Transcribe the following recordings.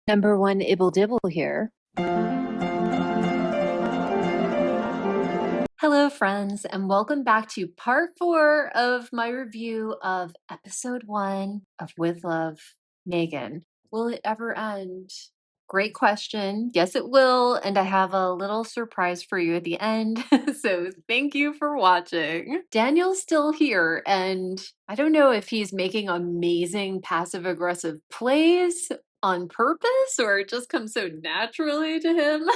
Number one Ibble Dibble here. Hello, friends, and welcome back to part 4 of my review of episode 1 of With Love, Meghan. Will it ever end? Great question. Yes, it will. And I have a little surprise for you at the end. So thank you for watching. Daniel's still here, and I don't know if he's making amazing passive aggressive plays on purpose or it just comes so naturally to him.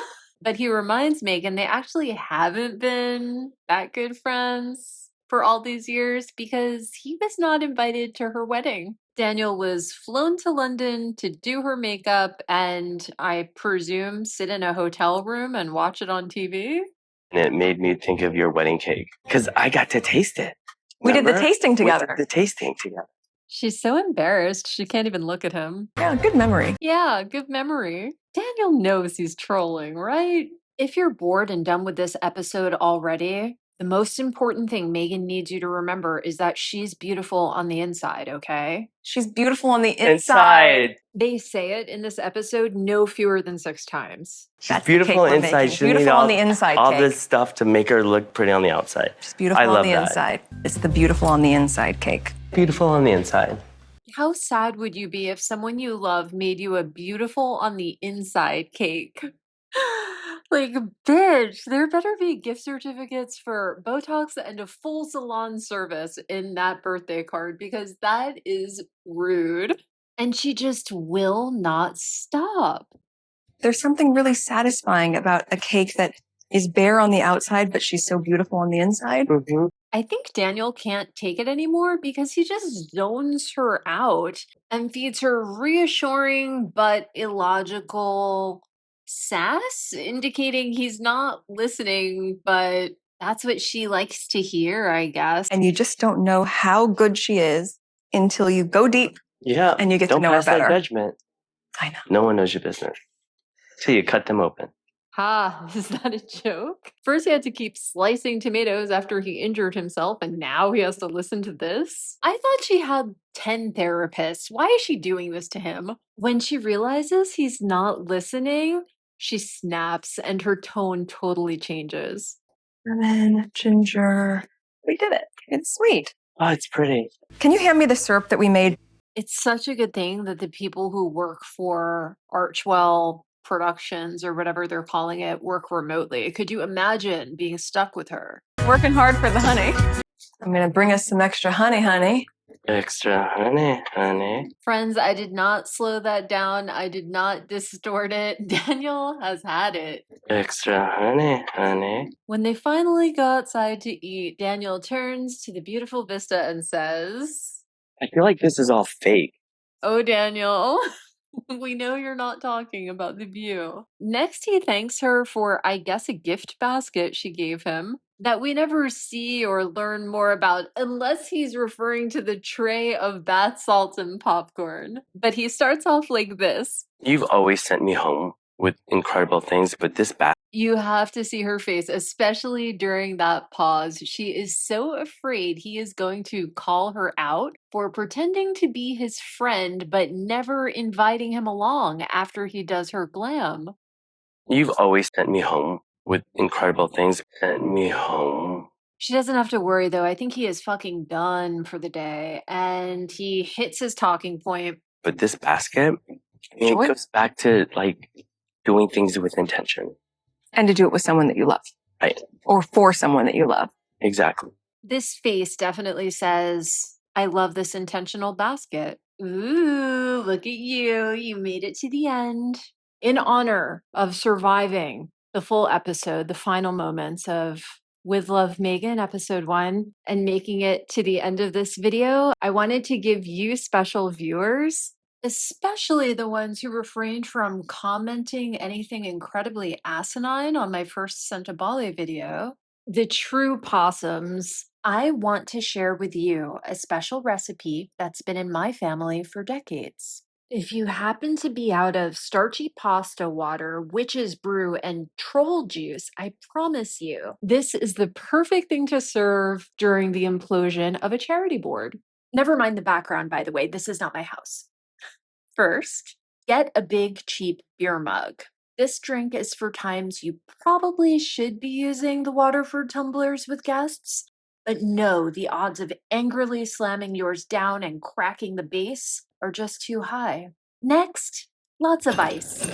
But he reminds Meghan they actually haven't been that good friends for all these years because he was not invited to her wedding. Daniel was flown to London to do her makeup and I presume sit in a hotel room and watch it on TV. And it made me think of your wedding cake because I got to taste it. We did the tasting together. We did the tasting together. She's so embarrassed she can't even look at him. Yeah, good memory. Yeah, good memory. Daniel knows he's trolling, right? If you're bored and done with this episode already, the most important thing Meghan needs you to remember is that she's beautiful on the inside, okay? She's beautiful on the inside. They say it in this episode no fewer than 6 times. That's Beautiful the cake we're inside. making. She need Beautiful on the inside all cake. this stuff to make her look pretty on the outside. She's beautiful I on love the that. inside. It's the beautiful on the inside cake. Beautiful on the inside. How sad would you be if someone you love made you a beautiful on the inside cake? Like, bitch, there better be gift certificates for Botox and a full salon service in that birthday card because that is rude. And she just will not stop. There's something really satisfying about a cake that is bare on the outside, but she's so beautiful on the inside. Mm-hmm. I think Daniel can't take it anymore because he just zones her out and feeds her reassuring but illogical sass, indicating he's not listening, but that's what she likes to hear, I guess. And you just don't know how good she is until you go deep Yeah. and you get Don't to know her pass that better. judgment. I know. No one knows your business. Till you cut them open. Ha, is that a joke? First he had to keep slicing tomatoes after he injured himself, and now he has to listen to this? I thought she had 10 therapists. Why is she doing this to him? When she realizes he's not listening, she snaps and her tone totally changes. Lemon, ginger. We did it. It's sweet. Oh, it's pretty. Can you hand me the syrup that we made? It's such a good thing that the people who work for Archwell Productions or whatever they're calling it work remotely. Could you imagine being stuck with her? Working hard for the honey. I'm going to bring us some extra honey. Extra honey. Friends, I did not slow that down. I did not distort it. Daniel has had it. Extra honey. When they finally go outside to eat, Daniel turns to the beautiful vista and says, I feel like this is all fake. "Oh, Daniel, we know you're not talking about the view." Next, he thanks her for, I guess, a gift basket she gave him that we never see or learn more about unless he's referring to the tray of bath salts and popcorn. But he starts off like this. You've always sent me home with incredible things, but this You have to see her face, especially during that pause. She is so afraid he is going to call her out for pretending to be his friend, but never inviting him along after he does her glam. You've always sent me home with incredible things. Sent me home. She doesn't have to worry, though. I think he is fucking done for the day. And he hits his talking point. But this basket, it goes back to like doing things with intention. And to do it with someone that you love. Right. Or for someone that you love. Exactly. This face definitely says, I love this intentional basket. Ooh, look at you. You made it to the end. In honor of surviving the full episode, the final moments of With Love, Meghan, episode 1, and making it to the end of this video, I wanted to give you special viewers, especially the ones who refrained from commenting anything incredibly asinine on my first Sentabale video, the true possums. I want to share with you a special recipe that's been in my family for decades. If you happen to be out of starchy pasta water, witch's brew, and troll juice, I promise you, this is the perfect thing to serve during the implosion of a charity board. Never mind the background, by the way, this is not my house. First, Get a big, cheap beer mug. This drink is for times you probably should be using the Waterford tumblers with guests, but no, the odds of angrily slamming yours down and cracking the base are just too high. Next, lots of ice.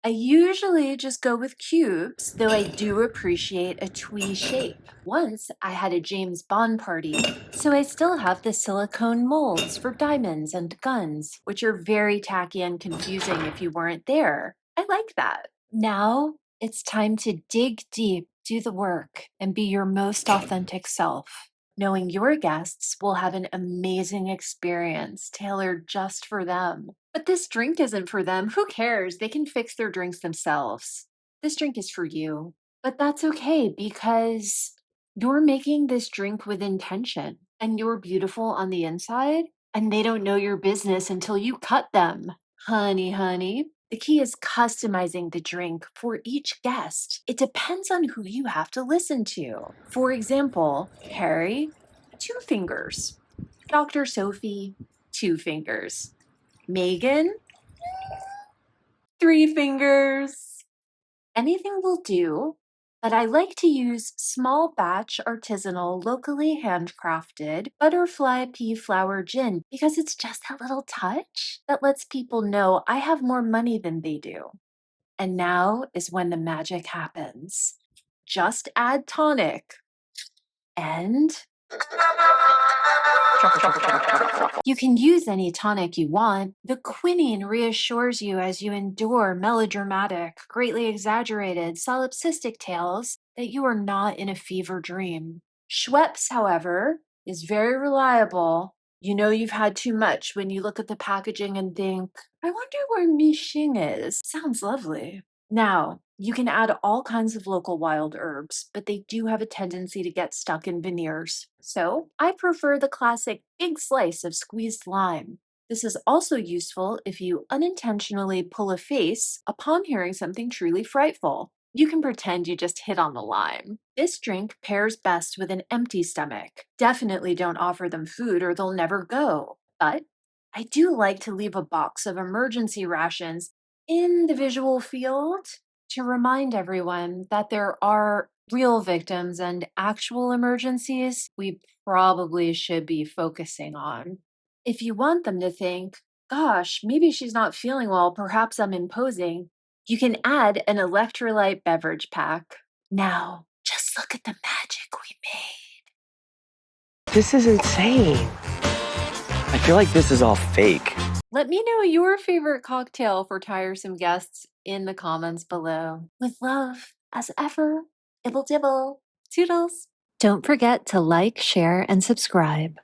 I usually just go with cubes, though I do appreciate a twee shape. Once I had a James Bond party, so I still have the silicone molds for diamonds and guns, which are very tacky and confusing if you weren't there. I like that. Now it's time to dig deep, do the work, and be your most authentic self, knowing your guests will have an amazing experience tailored just for them. But this drink isn't for them. Who cares? They can fix their drinks themselves. This drink is for you. But that's okay because you're making this drink with intention and you're beautiful on the inside, and they don't know your business until you cut them. Honey, the key is customizing the drink for each guest. It depends on who you have to listen to. For example, Harry, 2 fingers. Dr. Sophie, 2 fingers. Meghan, 3 fingers. Anything will do, but I like to use small batch artisanal, locally handcrafted butterfly pea flower gin because it's just that little touch that lets people know I have more money than they do. And now is when the magic happens. Just add tonic and you can use any tonic you want. The quinine reassures you as you endure melodramatic, greatly exaggerated, solipsistic tales that you are not in a fever dream. Schweppes, however, is very reliable. You know you've had too much when you look at the packaging and think, I wonder where Mishing is. Sounds lovely. Now, you can add all kinds of local wild herbs, but they do have a tendency to get stuck in veneers. So, I prefer the classic big slice of squeezed lime. This is also useful if you unintentionally pull a face upon hearing something truly frightful. You can pretend you just hit on the lime. This drink pairs best with an empty stomach. Definitely don't offer them food or they'll never go. But I do like to leave a box of emergency rations in the visual field to remind everyone that there are real victims and actual emergencies we probably should be focusing on. If you want them to think, gosh, maybe she's not feeling well, perhaps I'm imposing, you can add an electrolyte beverage pack. Now, just look at the magic we made. This is insane. I feel like this is all fake. Let me know your favorite cocktail for tiresome guests in the comments below. With love, as ever, Ibble Dibble. Toodles. Don't forget to like, share, and subscribe.